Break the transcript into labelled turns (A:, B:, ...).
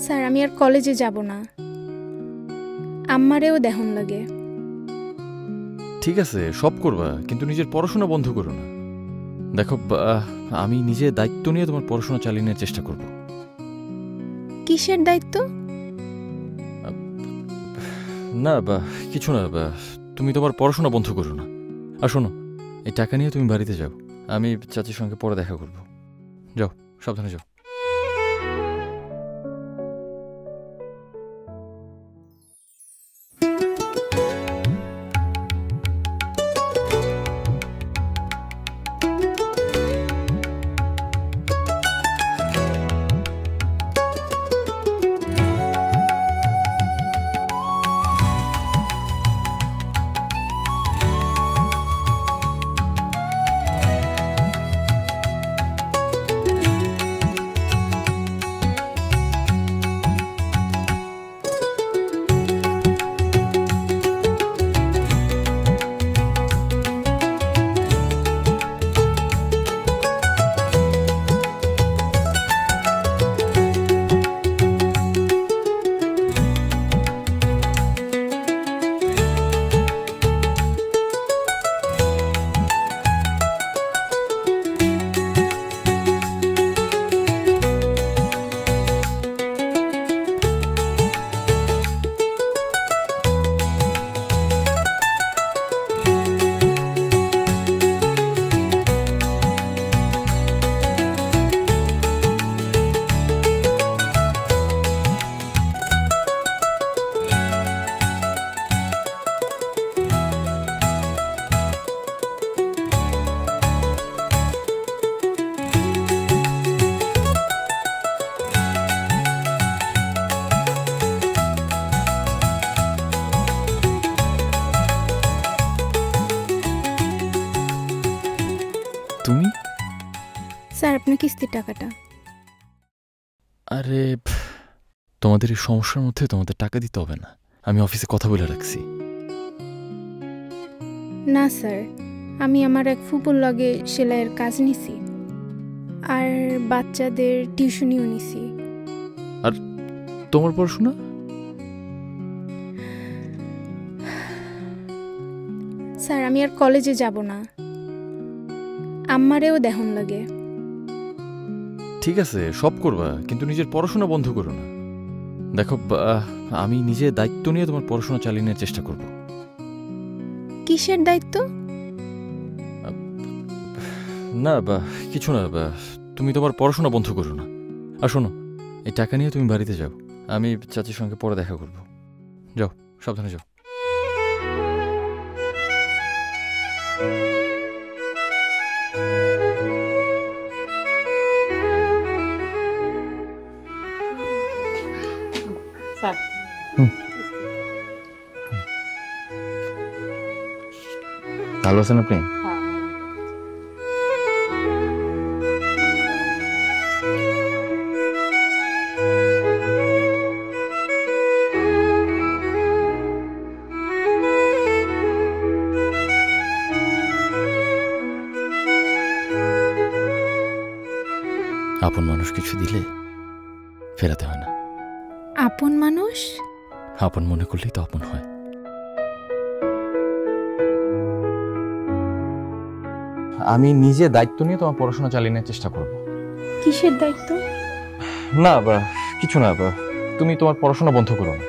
A: Sir আমি আর কলেজে যাব না, আম্মারেও দেহন লাগে।
B: ঠিক আছে, সব করবা, কিন্তু নিজের পড়াশোনা বন্ধ করো না। দেখো, আমি নিজে দায়িত্ব নিয়ে তোমার পড়াশোনা চালিয়ে নেওয়ার চেষ্টা করব।
A: কিসের দায়িত্ব?
B: না কিছু না, তুমি তোমার পড়াশোনা বন্ধ করো না। আর শোনো, এই টাকা নিয়ে তুমি বাড়িতে যাও, আমি চাচির সঙ্গে পরে দেখা করব। যাও, সাবধানে যাও। তুমি?
A: স্যার আপনার কিস্তির টাকাটা।
B: আরে তোমাদের এই সমস্যার মধ্যে তোমাদের টাকা দিতে হবে না, আমি অফিসে কথা বলে রাখছি।
A: না স্যার, আমি আমার এক ফুপুর লগে সেলাইয়ের কাজ নিছি, আর বাচ্চাদের টিউশনিও নিছি।
B: আর তোমার পড়াশোনা?
A: স্যার আমি আর কলেজে যাব না, আম্মারেও দেহন লাগে।
B: ঠিক আছে, সব করবা, কিন্তু নিজের পড়াশোনা বন্ধ করো না। দেখো, আমি নিজে দায়িত্ব নিয়ে তোমার পড়াশোনা চালিয়ে নেওয়ার চেষ্টা করব।
A: কিসের দায়িত্ব?
B: না কিছু না, তুমি তোমার পড়াশোনা বন্ধ করো না। আর শোনো, এই টাকা নিয়ে তুমি বাড়িতে যাও, আমি চাচির সঙ্গে পরে দেখা করব। যাও, সাবধানে যাও। ভালো আছেন আপনি? আপন মানুষ কিছু দিলে ফেরাতে হয় না।
A: আপন মানুষ?
B: আপন মনে করলেই তো আপন হয়। আমি নিজে দায়িত্ব নিয়ে তোমার পড়াশোনা চালিয়ে নেওয়ার চেষ্টা করব।
A: কিসের দায়িত্ব?
B: না কিছু না, তুমি তোমার পড়াশোনা বন্ধ করো না।